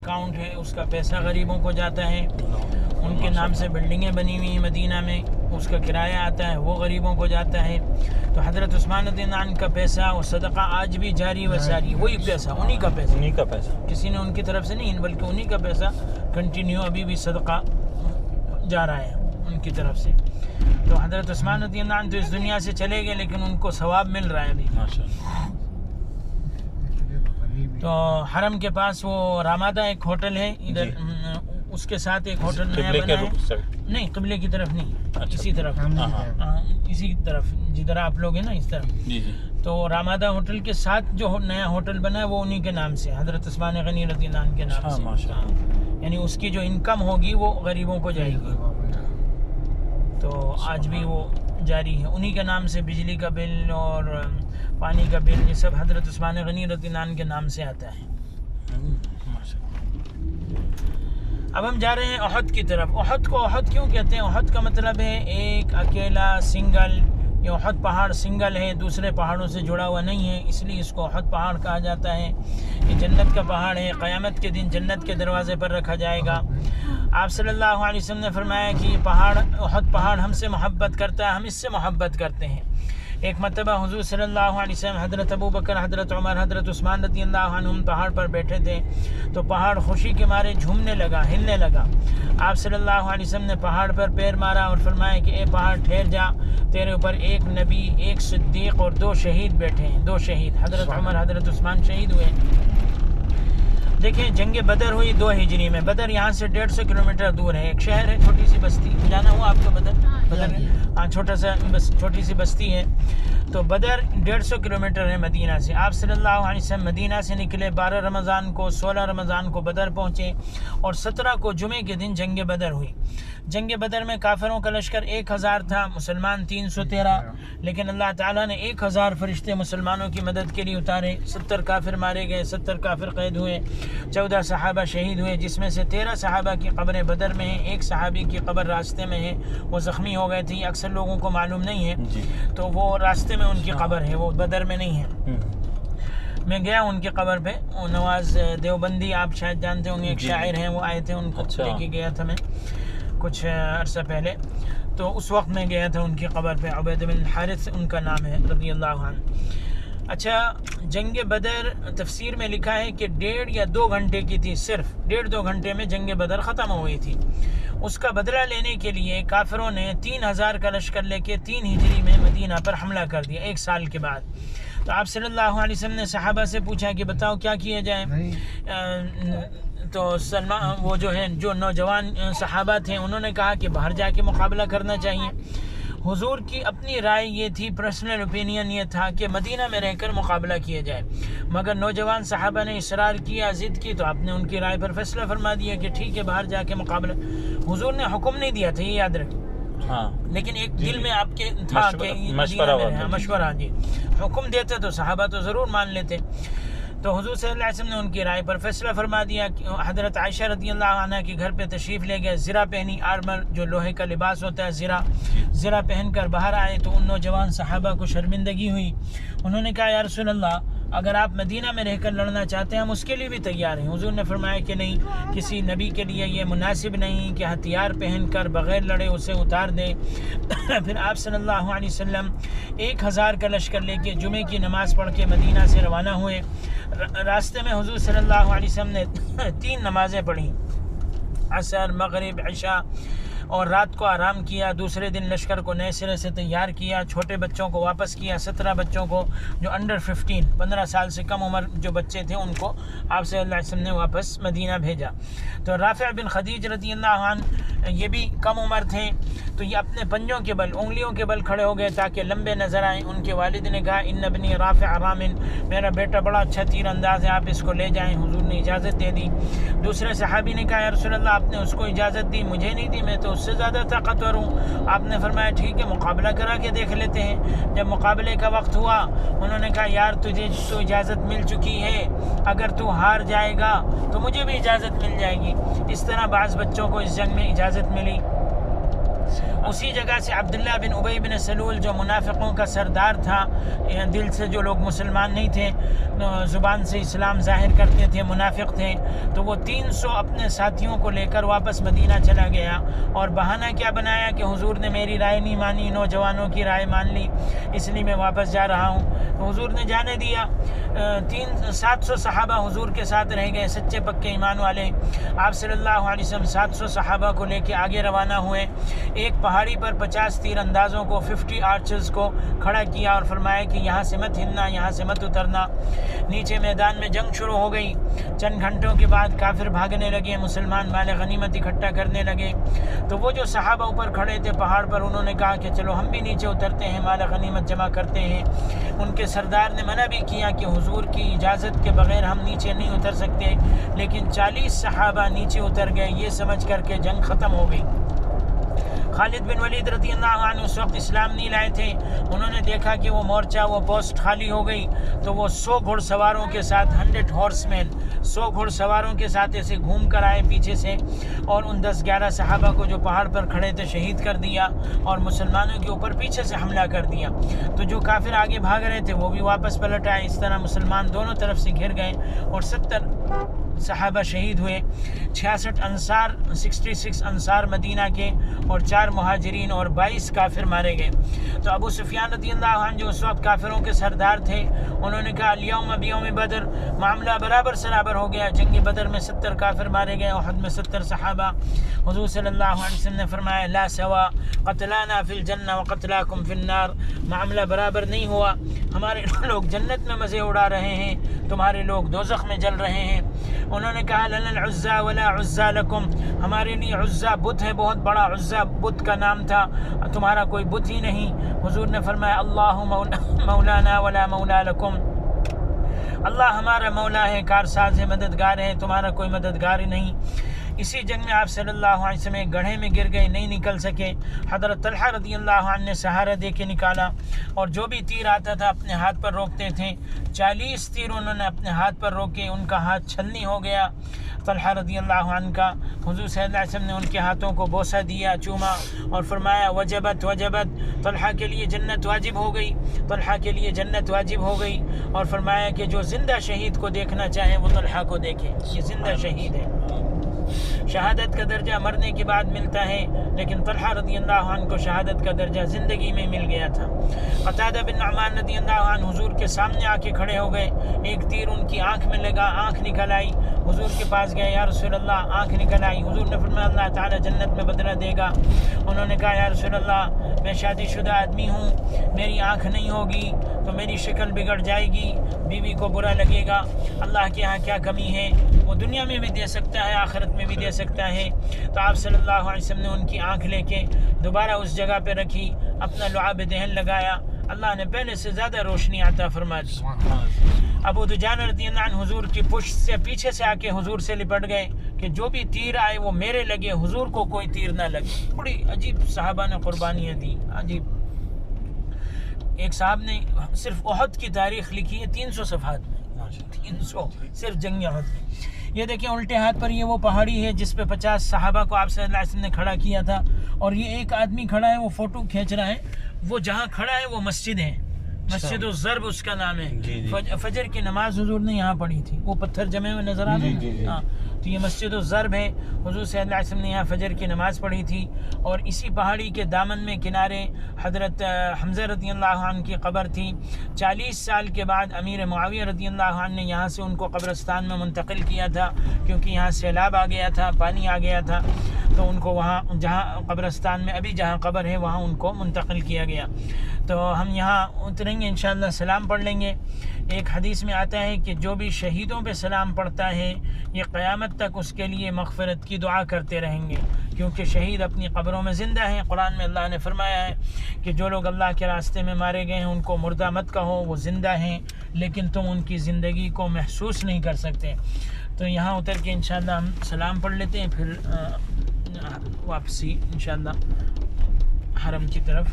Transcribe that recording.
Account ہے اس کا پیسہ غریبوں کو جاتا ہے، ان کے نام سے بلڈنگیں بنی ہوئی ہیں مدینہ میں، اس کا کرایہ آتا ہے وہ غریبوں کو جاتا ہے۔ تو حضرت عثمان رضی اللہ عنہ کا پیسہ اور صدقہ آج بھی جاری و ساری، وہی پیسہ، انہی کا پیسہ، کسی نے ان کی طرف سے نہیں بلکہ انہی کا پیسہ کنٹینیو ابھی بھی صدقہ جا رہا ہے ان کی طرف سے۔ تو حضرت عثمان رضی اللہ عنہ تو اس دنیا سے چلے گئے لیکن ان کو ثواب مل رہا ہے ابھی۔ تو حرم کے پاس وہ رامادہ ایک ہوٹل ہے ادھر، اس کے ساتھ ایک ہوٹل نیا بنا ہے، نہیں قبلے کی طرف نہیں، اسی طرف، اسی طرف جدھر آپ لوگ ہیں نا اس طرف۔ تو رامادہ ہوٹل کے ساتھ جو نیا ہوٹل بنا ہے وہ انہی کے نام سے، حضرت عثمان غنی رضی اللہ عنہ کے نام سے، یعنی اس کی جو انکم ہوگی وہ غریبوں کو جائے گی۔ تو آج بھی وہ جاری ہے، انہی کے نام سے بجلی کا بل اور پانی کا بل یہ سب حضرت عثمان غنی رضی اللہ عنہ کے نام سے آتا ہے۔ اب ہم جا رہے ہیں احد کی طرف۔ احد کو احد کیوں کہتے ہیں؟ احد کا مطلب ہے ایک اکیلا سنگل، یہ احد پہاڑ سنگل ہے، دوسرے پہاڑوں سے جڑا ہوا نہیں ہے، اس لیے اس کو احد پہاڑ کہا جاتا ہے۔ یہ جنت کا پہاڑ ہے، قیامت کے دن جنت کے دروازے پر رکھا جائے گا۔ آپ صلی اللہ علیہ وسلم نے فرمایا کہ یہ پہاڑ، احد پہاڑ ہم سے محبت کرتا ہے، ہم اس سے محبت کرتے ہیں۔ ایک مرتبہ حضور صلی اللہ علیہ وسلم، حضرت ابو بکر، حضرت عمر، حضرت عثمان رضی اللہ عنہم پہاڑ پر بیٹھے تھے تو پہاڑ خوشی کے مارے جھومنے لگا، ہلنے لگا۔ آپ صلی اللہ علیہ وسلم نے پہاڑ پر پیر مارا اور فرمایا کہ اے پہاڑ ٹھہر جا، تیرے اوپر ایک نبی، ایک صدیق اور 2 شہید بیٹھے ہیں، 2 شہید، حضرت عمر، حضرت عثمان شہید ہوئے۔ دیکھیں جنگ بدر ہوئی 2 ہجری میں، بدر یہاں سے 150 کلومیٹر دور ہے، ایک شہر ہے، چھوٹی سی بستی، جانا ہوا آپ کو بدر؟ ہاں چھوٹی سی بستی ہے۔ تو بدر 150 کلومیٹر ہے مدینہ سے۔ آپ صلی اللہ علیہ وسلم مدینہ سے نکلے، 12 رمضان کو، 16 رمضان کو بدر پہنچے اور 17 کو جمعے کے دن جنگ بدر ہوئی۔ جنگ بدر میں کافروں کا لشکر 1000 تھا، مسلمان 313، لیکن اللہ تعالیٰ نے 1000 فرشتے مسلمانوں کی مدد کے لیے اتارے۔ 70 کافر مارے گئے، 70 کافر قید ہوئے، 14 صحابہ شہید ہوئے، جس میں سے 13 صحابہ کی قبریں بدر میں ہیں، ایک صحابی کی قبر راستے میں ہے، وہ زخمی ہو گئے تھے، اکثر لوگوں کو معلوم نہیں ہے، تو وہ راستے میں ان کی قبر ہے، وہ بدر میں نہیں ہے۔ میں گیا ان کی قبر پہ، نواز دیوبندی آپ شاید جانتے ہوں گے، ایک شاعر ہیں، وہ آئے تھے، ان کو لے کے گیا تھا میں کچھ عرصہ پہلے، تو اس وقت میں گیا تھا ان کی قبر پہ، عبید بن الحارث ان کا نام ہے رضی اللہ عنہ۔ اچھا، جنگ بدر تفسیر میں لکھا ہے کہ 1.5 یا 2 گھنٹے کی تھی، صرف 1.5-2 گھنٹے میں جنگ بدر ختم ہو گئی تھی۔ اس کا بدلہ لینے کے لیے کافروں نے 3000 کا لشکر لے کے 3 ہجری میں مدینہ پر حملہ کر دیا، 1 سال کے بعد۔ تو آپ صلی اللہ علیہ وسلم نے صحابہ سے پوچھا کہ بتاؤ کیا کیا جائے؟ تو سلمان، وہ جو نوجوان صحابہ تھے، انہوں نے کہا کہ باہر جا کے مقابلہ کرنا چاہیے۔ حضور کی اپنی رائے یہ تھی، پرسنل اوپینین یہ تھا کہ مدینہ میں رہ کر مقابلہ کیا جائے، مگر نوجوان صحابہ نے اصرار کیا، ضد کی، تو آپ نے ان کی رائے پر فیصلہ فرما دیا کہ ٹھیک ہے باہر جا کے مقابلہ۔ حضور نے حکم نہیں دیا تھا، یہ یاد رکھیں، لیکن ایک دل میں آپ کے تھا کہ مشورہ، جی حکم دیتے تو صحابہ تو ضرور مان لیتے۔ تو حضور صلی اللہ علیہ وسلم نے ان کی رائے پر فیصلہ فرما دیا کہ حضرت عائشہ رضی اللہ عنہ کے گھر پہ تشریف لے گئے، زرہ پہنی، آرمر جو لوہے کا لباس ہوتا ہے، زرہ پہن کر باہر آئے، تو ان نوجوان صحابہ کو شرمندگی ہوئی۔ انہوں نے کہا یا رسول اللہ، اگر آپ مدینہ میں رہ کر لڑنا چاہتے ہیں ہم اس کے لیے بھی تیار ہیں۔ حضور نے فرمایا کہ نہیں، کسی نبی کے لیے یہ مناسب نہیں کہ ہتھیار پہن کر بغیر لڑے اسے اتار دے۔ پھر آپ صلی اللہ علیہ وسلم 1000 کا لشکر لے کے جمعے کی نماز پڑھ کے مدینہ سے روانہ ہوئے۔ راستے میں حضور صلی اللہ علیہ وسلم نے 3 نمازیں پڑھی، عصر، مغرب، عشاء، اور رات کو آرام کیا۔ دوسرے دن لشکر کو نئے سرے سے تیار کیا، چھوٹے بچوں کو واپس کیا، 17 بچوں کو جو انڈر 15 سال سے کم عمر جو بچے تھے ان کو آپ صلی اللہ علیہ وسلم نے واپس مدینہ بھیجا۔ تو رافع بن خدیج رضی اللہ عنہ یہ بھی کم عمر تھے، تو یہ اپنے پنجوں کے بل، انگلیوں کے بل کھڑے ہو گئے تاکہ لمبے نظر آئیں۔ ان کے والد نے کہا ان ابنی رافع رامن، میرا بیٹا بڑا اچھا تیر انداز ہے، آپ اس کو لے جائیں۔ حضور نے اجازت دے دی۔ دوسرے صحابی نے کہا یا رسول اللہ، آپ نے اس کو اجازت دی، مجھے نہیں دی، میں تو اس سے زیادہ طاقتور ہوں۔ آپ نے فرمایا ٹھیک ہے مقابلہ کرا کے دیکھ لیتے ہیں۔ جب مقابلے کا وقت ہوا، انہوں نے کہا یار تجھے تو اجازت مل چکی ہے، اگر تو ہار جائے گا تو مجھے بھی اجازت مل جائے گی۔ اس طرح بعض بچوں کو اس جنگ میں اجازت ملی۔ اسی جگہ سے عبداللہ بن ابی بن سلول جو منافقوں کا سردار تھا، دل سے جو لوگ مسلمان نہیں تھے، زبان سے اسلام ظاہر کرتے تھے، منافق تھے، تو وہ 300 اپنے ساتھیوں کو لے کر واپس مدینہ چلا گیا، اور بہانہ کیا بنایا کہ حضور نے میری رائے نہیں مانی، نوجوانوں کی رائے مان لی، اس لیے میں واپس جا رہا ہوں۔ تو حضور نے جانے دیا۔ 700 صحابہ حضور کے ساتھ رہ گئے، سچے پکے ایمان والے۔ آپ صلی اللہ علیہ وسلم 700 صحابہ کو لے کے آگے روانہ ہوئے۔ ایک پہاڑی پر 50 تیر اندازوں کو، 50 آرچرز کو کھڑا کیا اور فرمایا کہ یہاں سے مت ہلنا، یہاں سے مت اترنا۔ نیچے میدان میں جنگ شروع ہو گئی۔ چند گھنٹوں کے بعد کافر بھاگنے لگے، مسلمان مال غنیمت اکٹھا کرنے لگے۔ تو وہ جو صحابہ اوپر کھڑے تھے پہاڑ پر، انہوں نے کہا کہ چلو ہم بھی نیچے اترتے ہیں، مال غنیمت جمع کرتے ہیں۔ ان کے سردار نے منع بھی کیا کہ حضور کی اجازت کے بغیر ہم نیچے نہیں اتر سکتے، لیکن 40 صحابہ نیچے اتر گئے، یہ سمجھ کر کے جنگ ختم ہو گئی۔ خالد بن ولید رضی اللہ عنہ اس وقت اسلام نہیں لائے تھے، انہوں نے دیکھا کہ وہ مورچہ، وہ پوسٹ خالی ہو گئی، تو وہ 100 گھڑ سواروں کے ساتھ 100 ہارس مین 100 گھڑ سواروں کے ساتھ ایسے گھوم کر آئے پیچھے سے، اور ان 10-11 صحابہ کو جو پہاڑ پر کھڑے تھے شہید کر دیا، اور مسلمانوں کے اوپر پیچھے سے حملہ کر دیا۔ تو جو کافر آگے بھاگ رہے تھے وہ بھی واپس پلٹ آئے۔ اس طرح مسلمان دونوں طرف سے گھر گئے اور 70 صحابہ شہید ہوئے۔ 66 انصار 66 انصار مدینہ کے اور 4 مہاجرین اور 22 کافر مارے گئے۔ تو ابو سفیان رضی اللہ عنہ جو اس وقت کافروں کے سردار تھے، انہوں نے کہا الیوم بیوم بدر، معاملہ برابر سرابر ہو گیا۔ جنگ بدر میں 70 کافر مارے گئے، احد میں 70 صحابہ۔ حضور صلی اللہ علیہ وسلم نے فرمایا لا سوا قتلانا فی الجنہ وقتلاکم فی النار، معاملہ برابر نہیں ہوا، ہمارے لوگ جنت میں مزے اڑا رہے ہیں، تمہارے لوگ دوزخ میں جل رہے ہیں۔ انہوں نے کہا لنا العزا ولا عزا لکم، ہمارے لیے عزا بت ہے، بہت بڑا عزا بت کا نام تھا، تمہارا کوئی بت ہی نہیں۔ حضور نے فرمایا اللہ مولانا ولا مولا لکم، اللہ ہمارا مولا ہے، کارساز ہے، مددگار ہے، تمہارا کوئی مددگار ہی نہیں۔ اسی جنگ میں آپ صلی اللہ علیہ وسلم ایک گڑھے میں گر گئے، نہیں نکل سکے۔ حضرت طلحہ رضی اللہ عنہ نے سہارا دے کے نکالا، اور جو بھی تیر آتا تھا اپنے ہاتھ پر روکتے تھے۔ 40 تیر انہوں نے اپنے ہاتھ پر روکے، ان کا ہاتھ چھلنی ہو گیا طلحہ رضی اللہ عنہ کا۔ حضور صلی اللہ علیہ وسلم نے ان کے ہاتھوں کو بوسہ دیا، چوما، اور فرمایا وجبت وجبت، طلحہ کے لیے جنت واجب ہو گئی، طلحہ کے لیے جنت واجب ہو گئی۔ اور فرمایا کہ جو زندہ شہید کو دیکھنا چاہے وہ طلحہ کو دیکھے، یہ زندہ شہید ہے۔ شہادت کا درجہ مرنے کے بعد ملتا ہے، لیکن طلحہ رضی اللہ عنہ کو شہادت کا درجہ زندگی میں مل گیا تھا۔ قتادہ بن نعمان رضی اللہ عنہ حضور کے سامنے آ کے کھڑے ہو گئے، ایک تیر ان کی آنکھ میں لگا، آنکھ نکل آئی، حضور کے پاس گئے، یا رسول اللہ آنکھ نکل آئی۔ حضور نے فرمایا اللہ تعالیٰ جنت میں بدلہ دے گا۔ انہوں نے کہا یا رسول اللہ میں شادی شدہ آدمی ہوں، میری آنکھ نہیں ہوگی تو میری شکل بگڑ جائے گی، بیوی کو برا لگے گا، اللہ کے ہاں کیا کمی ہے، وہ دنیا میں بھی دے سکتا ہے، آخرت میں بھی دے سکتا ہے۔ تو آپ صلی اللہ علیہ وسلم نے ان کی آنکھ لے کے دوبارہ اس جگہ پہ رکھی، اپنا لعاب دہن لگایا، اللہ نے پہلے سے زیادہ روشنی عطا فرما دی۔ ابو دجانہ رضی اللہ عنہ حضور کی پشت سے پیچھے سے آ کے حضور سے لپٹ گئے کہ جو بھی تیر آئے وہ میرے لگے، حضور کو کوئی تیر نہ لگے۔ بڑی عجیب صحابہ نے قربانیاں دی، عجیب۔ ایک صاحب نے صرف احد کی تاریخ لکھی ہے 300 صفحات میں، 300 صرف جنگ احد میں۔ یہ دیکھیں الٹے ہاتھ پر یہ وہ پہاڑی ہے جس پہ 50 صحابہ کو آپ صلی اللہ علیہ وسلم نے کھڑا کیا تھا، اور یہ ایک آدمی کھڑا ہے، وہ فوٹو کھینچ رہا ہے، وہ جہاں کھڑا ہے وہ مسجد ہے، مسجد الضرب اس کا نام ہے۔ فجر کی نماز حضور نے یہاں پڑھی تھی، وہ پتھر جمے ہوئے نظر آ رہے ہیں، ہاں، تو یہ مسجد الضرب ہے، حضور صلی اللہ علیہ وسلم نے یہاں فجر کی نماز پڑھی تھی۔ اور اسی پہاڑی کے دامن میں کنارے حضرت حمزہ رضی اللہ عنہ کی قبر تھی۔ 40 سال کے بعد امیر معاویہ رضی اللہ عنہ نے یہاں سے ان کو قبرستان میں منتقل کیا تھا، کیونکہ یہاں سیلاب آ گیا تھا، پانی آ گیا تھا، تو ان کو وہاں جہاں قبرستان میں ابھی جہاں قبر ہے وہاں ان کو منتقل کیا گیا۔ تو ہم یہاں اتریں گے انشاءاللہ، سلام پڑھ لیں گے۔ ایک حدیث میں آتا ہے کہ جو بھی شہیدوں پہ سلام پڑھتا ہے یہ قیامت تک اس کے لیے مغفرت کی دعا کرتے رہیں گے، کیونکہ شہید اپنی قبروں میں زندہ ہیں۔ قرآن میں اللہ نے فرمایا ہے کہ جو لوگ اللہ کے راستے میں مارے گئے ہیں ان کو مردہ مت کہو، وہ زندہ ہیں، لیکن تم ان کی زندگی کو محسوس نہیں کر سکتے۔ تو یہاں اتر کے انشاءاللہ ہم سلام پڑھ لیتے ہیں، پھر واپسی انشاءاللہ حرم کی طرف۔